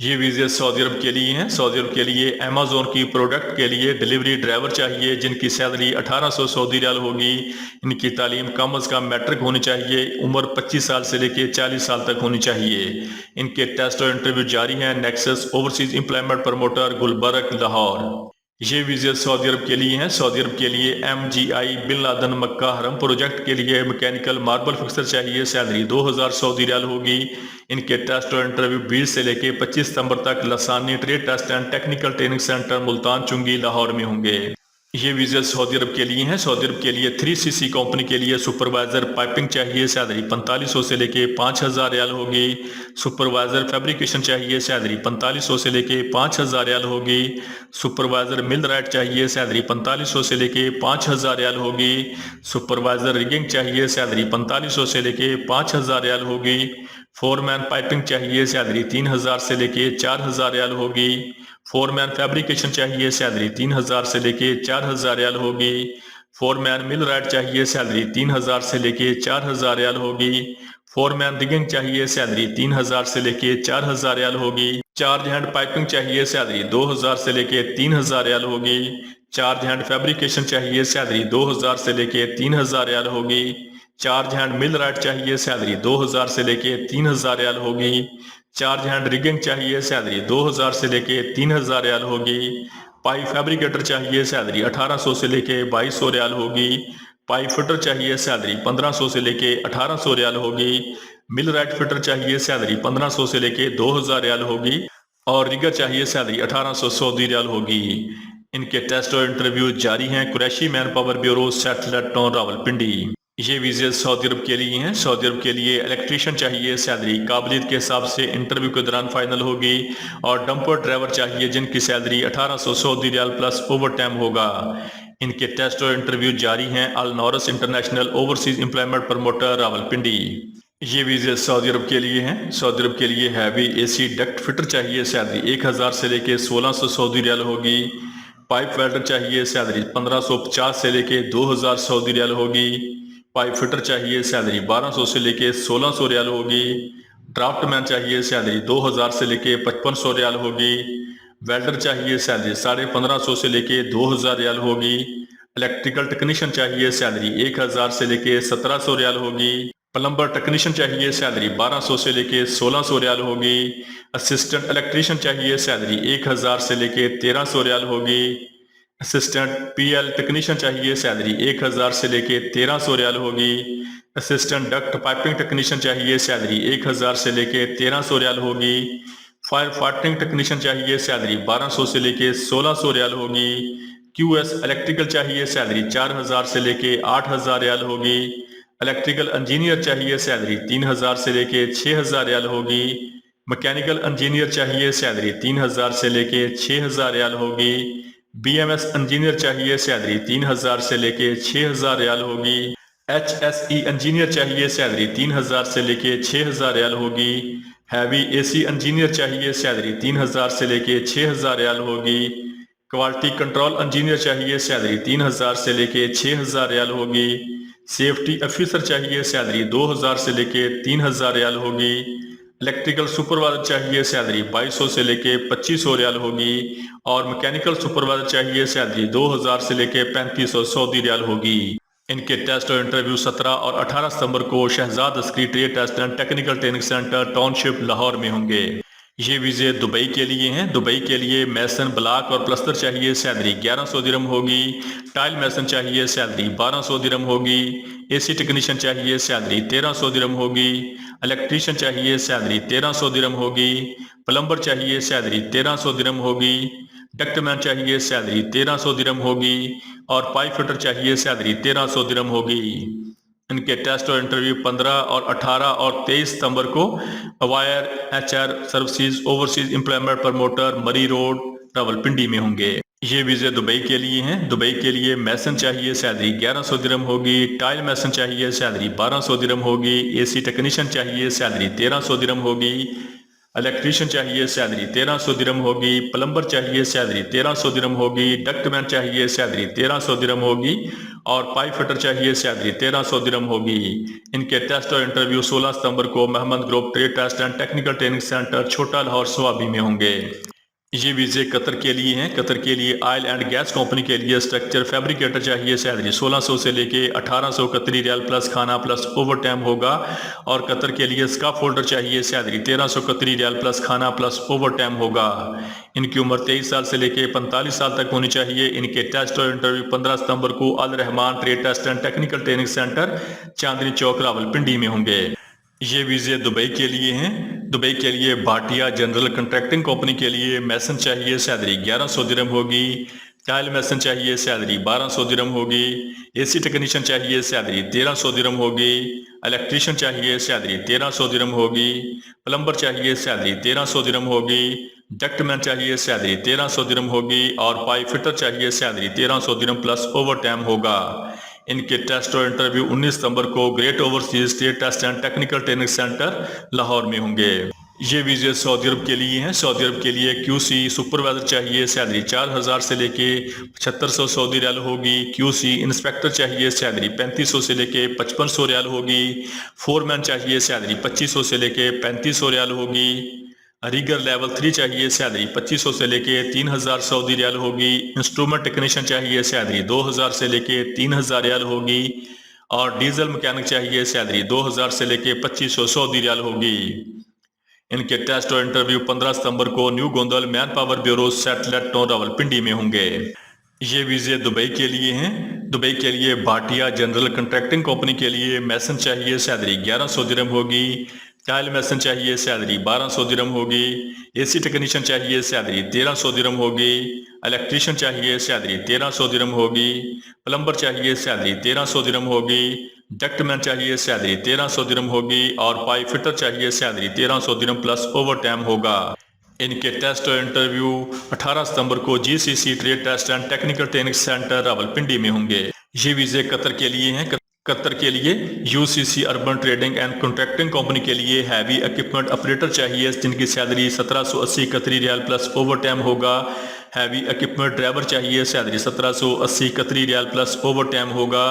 یہ ویزے سعودی عرب کے لیے ہیں۔ سعودی عرب کے لیے امیزون کی پروڈکٹ کے لیے ڈیلیوری ڈرائیور چاہیے جن کی سیلری 1800 سعودی ریال ہوگی۔ ان کی تعلیم کم از کم میٹرک ہونی چاہیے، عمر 25 سال سے لے کے 40 سال تک ہونی چاہیے۔ ان کے ٹیسٹ اور انٹرویو جاری ہیں۔ Nexus overseas employment promoter Gulberg Lahore. یہ ویزے سعودی عرب کے لیے ہیں۔ سعودی عرب کے لیے MGI بن لادن مکہ حرم پروجیکٹ کے لیے میکینیکل ماربل فکسر چاہیے، سیلری 2000 سعودی ریال ہوگی۔ ان کے ٹیسٹ اور انٹرویو 20 سے لے کے 25 ستمبر تک لسانی trade test and technical training centre Multan چنگی لاہور میں ہوں گے۔ یہ ویزے سعودی عرب کے لیے ہیں۔ سعودی عرب کے لیے 3CC کمپنی کے لیے سپروائزر پائپنگ چاہیے، سیلری 4500 سے لے کے 5000 ریال ہوگی۔ سپروائزر فیبریکیشن چاہیے، سیلری 4500 سے لے کے 5000 ریال ہوگی۔ سپروائزر مل رائٹ چاہیے، سیلری 4500 سے لے کے 5000 ریال ہوگی۔ سپروائزر ریگنگ چاہیے، سیلری 4500 سے لے کے 5000 ریال ہوگی۔ فورمین پائپنگ چاہیے، سیلری 3000 سے لے کے 4000 ریال ہوگی۔ فورمین فیبریکیشن چاہیے، سیلری 3000 سے لے کے 4000 ریال ہوگی۔ فورمین مل رائٹ چاہیے، سیلری 3000 سے لے کے 4000 ریال ہوگی۔ فورمین ریگنگ چاہیے، سیلری 3000 سے لے کے 4000 ریال ہوگی۔ چارج ہینڈ پائپنگ چاہیے، سیلری 2000 سے لے کے 3000 ریال ہوگی۔ چارج ہینڈ فیبریکیشن چاہیے، سیلری 2000 سے لے کے 3000 ریال ہوگی۔ چارج ہینڈ مل رائٹ چاہیے، سیلری 2000 سے لے کے 3000 ریال ہوگی۔ چارج ہینڈ ریگنگ چاہیے، سیلری 2000 سے لے کے 3000 ریال ہوگی۔ پائی فیبریکیٹر چاہیے، سیلری 1800 سے لے کے 2200 ریال ہوگی۔ پائی فٹر چاہیے، سیلری 1500 سے لے کے 1800 ریال ہوگی۔ مل رائٹ فٹر چاہیے، سیلری 1500 سے لے کے 2000 ریال ہوگی اور ریگر چاہیے، سیلری 1800 سعودی ریال ہوگی۔ ان کے ٹیسٹ اور انٹرویو جاری ہیں۔ Qureshi man power bureau سیٹلٹ town Rawalpindi. یہ ویزے سعودی عرب کے لیے ہیں۔ سعودی عرب کے لیے الیکٹریشین چاہیے، سیلری قابلیت کے حساب سے انٹرویو کے دوران فائنل ہوگی اور ڈمپر ڈرائیور چاہیے جن کی salary 1800 Saudi riyal plus overtime ہوگا۔ ان کے ٹیسٹ اور انٹرویو جاری ہیں۔ النورس international overseas employment promoter Rawalpindi. یہ ویزے سعودی عرب کے لیے ہیں۔ سعودی عرب کے لیے ہیوی AC ڈکٹ فٹر چاہیے، سیلری 1000 سے لے کے 1600 سعودی ریال ہوگی۔ پائپ ویلڈر چاہیے، سیلری 1550 سے لے کے 2000 سعودی ریال ہوگی۔ پائپ فٹر چاہیے، سیلری 1200 سے لے کے 1600 ریال ہوگی۔ ڈرافٹ مین چاہیے، سیلری 2000 سے لے کے 5500 ریال ہوگی۔ ویلڈر چاہیے، سیلری 1550 سے لے کے 2000 ریال ہوگی۔ الیکٹریکل ٹیکنیشین چاہیے، سیلری 1000 سے لے کے 1700 ریال ہوگی۔ پلمبر ٹیکنیشین چاہیے، سیلری 1200 سے لے کے 1600 ریال ہوگی۔ اسسٹنٹ الیکٹریشین چاہیے، سیلری 1000 سے لے کے 1300 ریال ہوگی۔ اسسٹنٹ PL ٹیکنیشین چاہیے، سیلری 1000 سے لے کے 1300 ریال ہوگی۔ اسسٹنٹ ڈکٹ پائپنگ ٹیکنیشین چاہیے، سیلری 1000 سے لے کے 1300 ریال ہوگی۔ فائر فائٹنگ ٹیکنیشین چاہیے، سیلری 1200 سے لے کے 1600 ریال ہوگی۔ QS الیکٹریکل چاہیے، سیلری 4000 سے لے کے 8000 ریال ہوگی۔ الیکٹریکل انجینئر چاہیے، سیلری 3000 سے لے کے 6000 ریال ہوگی۔ میکینیکل انجینئر چاہیے، سیلری 3000 سے لے کے 6000 ریال ہوگی۔ BMS انجینئر چاہیے، سیلری 3000 سے لے کے 6000 ریال ہوگی۔ HSE انجینئر چاہیے، سیلری 3000 سے لے کے 6000 ریال ہوگی۔ ہیوی AC انجینئر چاہیے، سیلری 3000 سے لے کے 6000 ریال ہوگی۔ کوالٹی کنٹرول انجینئر چاہیے، سیلری 3000 سے لے کے 6000 ریال ہوگی۔ سیفٹی افیسر چاہیے، سیلری 2000 سے لے کے 3000 ریال ہوگی۔ الیکٹریکل سپروائزر چاہیے، سیلری 2200 سے لے کے 2500 ریال ہوگی اور میکینیکل سپروائزر چاہیے، سیلری 2000 سے لے کے 3500 سعودی ریال ہوگی۔ ان کے ٹیسٹ اور انٹرویو 17 اور 18 ستمبر کو Shahzad Askari trade test and technical training centre township Lahore میں ہوں گے۔ یہ ویزے دبئی کے لیے ہیں۔ دبئی کے لیے میسن بلاک اور پلستر چاہیے، سیلری 1100 درہم ہوگی۔ ٹائل میسن چاہیے، سیلری 1200 درہم ہوگی۔ AC ٹیکنیشین چاہیے، سیلری 1300 درہم ہوگی۔ الیکٹریشین چاہیے، سیلری 1300 درہم ہوگی۔ پلمبر چاہیے، سیلری 1300 درہم ہوگی۔ ڈکٹ مین چاہیے، سیلری 1300 درہم ہوگی اور پائپ فٹر چاہیے، سیلری 1300 درہم ہوگی۔ ان کے ٹیسٹ اور انٹرویو 15 اور 18 اور 23 ستمبر کو اوائر HR services overseas employment promoter Murree road Rawalpindi میں ہوں گے۔ یہ ویزے دبئی کے لیے ہیں۔ دبئی کے لیے میسن چاہیے، سیلری 1100 درہم ہوگی۔ ٹائل میسن چاہیے، سیلری 1200 درہم ہوگی۔ AC ٹیکنیشین چاہیے، سیلری 1300 درہم ہوگی۔ الیکٹریشین چاہیے، سیلری 1300 درہم ہوگی۔ پلمبر چاہیے، سیلری 1300 درہم ہوگی۔ ڈکٹ مین چاہیے، سیلری 1300 درہم ہوگی اور پائپ فٹر چاہیے سیلری 1300 درہم ہوگی۔ ان کے ٹیسٹ اور انٹرویو 16 ستمبر کو Muhammad group trade test and technical training centre Chhota Lahore Swabi میں ہوں گے۔ یہ ویزے قطر کے لیے ہیں۔ قطر کے لیے آئل اینڈ گیس کمپنی کے لیے اسٹرکچر فیبریکیٹر چاہیے سیلری 1600 سے لے کے 1800 قطری ریال پلس کھانا پلس اوور ٹائم ہوگا، اور قطر کے لیے اسکاف ہولڈر چاہیے سیلری 1300 قطری ریال پلس کھانا پلس اوور ٹائم ہوگا۔ ان کی عمر 23 سال سے لے کے 45 سال تک ہونی چاہیے۔ ان کے ٹیسٹ اور انٹرویو 15 ستمبر کو Alrahman trade test and technical training centre Chandni Chowk Rawalpindi میں ہوں گے۔ یہ ویزے دبئی کے لیے ہیں۔ دبئی کے لیے بھاٹیا جنرل کنٹریکٹنگ کمپنی کے لیے میسن چاہیے سیلری 1100 درہم ہوگی، ٹائل میسن چاہیے سیلری 1200 درہم ہوگی، اے سی ٹیکنیشین چاہیے سیلری 1300 درہم ہوگی، الیکٹریشین چاہیے سیلری 1300 درہم ہوگی، پلمبر چاہیے سیلری 1300 درہم ہوگی، ڈکٹ مین چاہیے سیلری 1300 درہم ہوگی، اور پائپ فٹر چاہیے سیلری 1300 درہم پلس اوور ٹائم ہوگا۔ ان کے ٹیسٹ اور انٹرویو 19 ستمبر کو Great Overseas trade test and technical training centre Lahore میں ہوں گے۔ یہ ویزے سعودی عرب کے لیے ہیں۔ سعودی عرب کے لیے کیو سی سپروائزر چاہیے سیلری 4000 سے لے کے 7500 سعودی ریال ہوگی، کیو سی انسپیکٹر چاہیے سیلری 3500 سے لے کے 5500 ریال ہوگی، فور مین چاہیے سیلری 2500 سے لے کے 3500 ریال ہوگی، ریگر لیول 3 چاہیے سیلری 2500 سے لے کے 3000 سعودی ریال ہوگی، انسٹرومنٹ ٹیکنیشین چاہیے سیلری 2000 سے لے کے 3000 ریال ہوگی، اور ڈیزل مکینک چاہیے سیلری 2000 سے لے کے 2500 سعودی ریال ہوگی۔ ان کے ٹیسٹ اور انٹرویو 15 ستمبر کو new Gondal manpower bureau satellite town Rawalpindi میں ہوں گے۔ یہ ویزے دبئی کے لیے ہیں۔ دبئی کے لیے بھاٹیا جنرل کنٹریکٹنگ کمپنی کے لیے میسن چاہیے سیلری 1100 درہم ہوگی، ٹائل میسن چاہیے سیلری 1200 درہم ہوگی، اے سی ٹیکنیشین چاہیے سیلری 1300 درہم ہوگی، الیکٹریشین چاہیے سیلری 1300 درہم ہوگی، پلمبر چاہیے سیلری 1300 درہم ہوگی، ڈکٹ مین چاہیے سیلری 1300 درہم ہوگی، اور پائپ فٹر چاہیے سیلری 1300 درہم پلس اوور ٹائم ہوگا۔ ان کے ٹیسٹ اور انٹرویو 18 ستمبر کو G C C trade test and technical training centre Rawalpindi میں ہوں گے۔ یہ ویزے قطر کے لیے ہیں۔ قطر کے لیے U C C urban trading and contracting company کے لیے ہیوی ایکوپمنٹ آپریٹر چاہیے، جن کی سیلری 1780 قطری ریال پلس اوور ٹائم ہوگا۔ ہیوی ایکوپمنٹ ڈرائیور چاہیے سیلری 1780 قطری ریال پلس اوور ٹائم ہوگا۔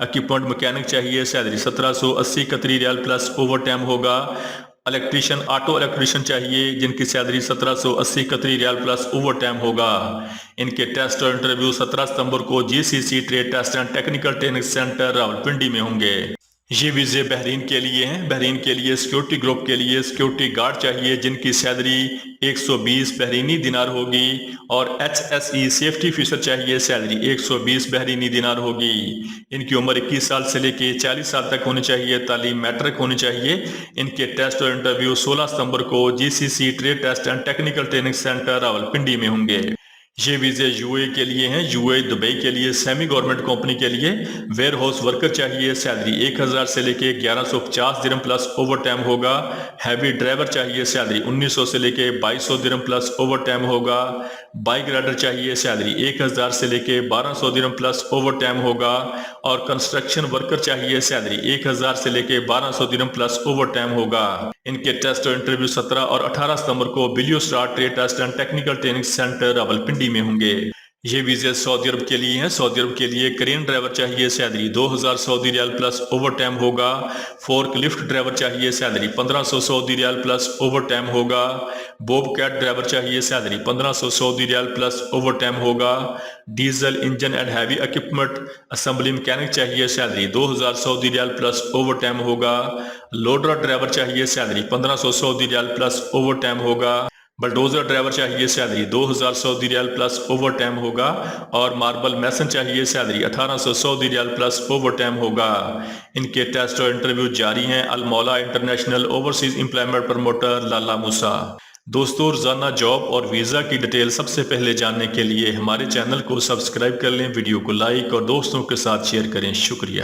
ایکوپمنٹ مکینک چاہیے سیلری 1780 قطری ریال پلس اوور ٹائم ہوگا۔ الیکٹریشین آٹو الیکٹریشین چاہیے، جن کی سیلری 1780 قطری ریال پلس اوور ٹائم ہوگا۔ ان کے ٹیسٹ اور انٹرویو 17 ستمبر کو G C C trade test and technical training centre Rawalpindi میں ہوں گے۔ یہ ویزے بحرین کے لیے ہیں۔ بحرین کے لیے سیکیورٹی گروپ کے لیے سیکیورٹی گارڈ چاہیے، جن کی سیلری 120 بحرینی دینار ہوگی، اور H S E safety officer چاہیے سیلری 120 بحرینی دینار ہوگی۔ ان کی عمر 21 سال سے لے کے 40 سال تک ہونی چاہیے، تعلیم میٹرک ہونی چاہیے۔ ان کے ٹیسٹ اور انٹرویو 16 ستمبر کو G C C trade test and technical training centre Rawalpindi میں ہوں گے۔ یہ ویزے یو اے کے لیے ہیں۔ یو اے دبئی کے لیے سیمی گورنمنٹ کمپنی کے لیے ویئر ہاؤس ورکر چاہیے، سیلری 1000 سے لے کے 1150 درہم پلس اوور ٹائم ہوگا۔ ہیوی ڈرائیور چاہیے، سیلری 1900 سے لے کے 2200 درہم پلس اوور ٹائم ہوگا۔ بائک رائڈر چاہیے، سیلری 1000 سے لے کے 1200 درہم پلس اوور ٹائم ہوگا، اور کنسٹرکشن ورکر چاہیے، سیلری 1000 سے لے کے 1200 درہم پلس اوور ٹائم ہوگا۔ ان کے ٹیسٹ اور انٹرویو 17 اور 18 ستمبر کو Blue Star trade test and technical training centre Rawalpindi میں ہوں گے۔ یہ ویزے سعودی عرب کے لیے ہیں۔ سعودی عرب کے لیے کرین ڈرائیور چاہیے، سیلری 2000 سعودی ریال پلس اوور ٹائم ہوگا۔ فورک لفٹ ڈرائیور چاہیے، سیلری 1500 سعودی ریال پلس اوور ٹائم ہوگا۔ بوب کیٹ ڈرائیور چاہیے، سیلری 1500 سعودی ریال پلس اوور ٹائم ہوگا۔ Diesel engine and heavy equipment assembly mechanic چاہیے، سیلری 2000 سعودی ریال پلس اوور ٹائم ہوگا۔ لوڈر driver چاہیے، salary 1500 سعودی riyal plus overtime ہوگا۔ Bulldozer driver چاہیے، salary 2000 سعودی riyal plus overtime ہوگا، اور marble Mason چاہیے، salary 1800 Saudi riyal plus overtime ہوگا۔ ان کے ٹیسٹ اور انٹرویو جاری ہیں۔ Ul-Mola international overseas employment promoter لالا موسیٰ۔ دوستو، روزانہ جاب اور ویزا کی ڈیٹیل سب سے پہلے جاننے کے لیے ہمارے چینل کو سبسکرائب کر لیں، ویڈیو کو لائک اور دوستوں کے ساتھ شیئر کریں۔ شکریہ۔